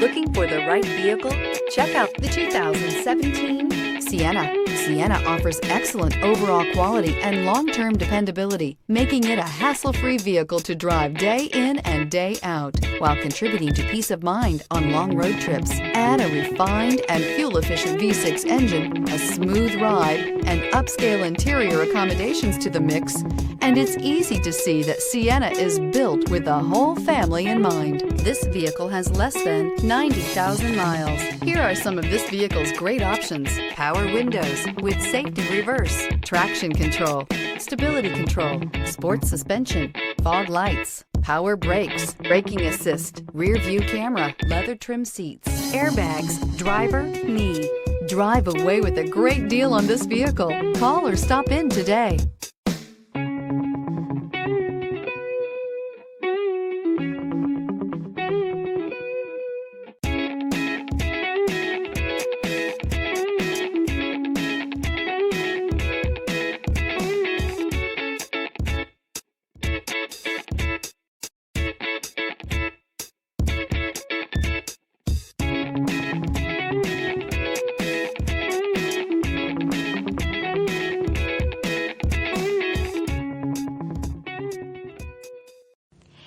Looking for the right vehicle? Check out the 2017 Sienna. Sienna offers excellent overall quality and long-term dependability, making it a hassle-free vehicle to drive day in and day out, while contributing to peace of mind on long road trips. Add a refined and fuel-efficient V6 engine, a smooth ride, and upscale interior accommodations to the mix, and it's easy to see that Sienna is built with the whole family in mind. This vehicle has less than 90,000 miles. Here are some of this vehicle's great options: power windows with safety reverse, traction control, stability control, sports suspension, fog lights, power brakes, braking assist, rear view camera, leather trim seats, airbags, driver, knee. Drive away with a great deal on this vehicle. Call or stop in today.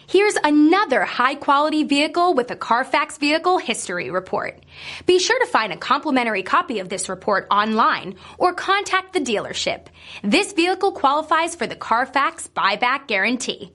Here's another high-quality vehicle with a Carfax Vehicle History Report. Be sure to find a complimentary copy of this report online or contact the dealership. This vehicle qualifies for the Carfax Buyback Guarantee.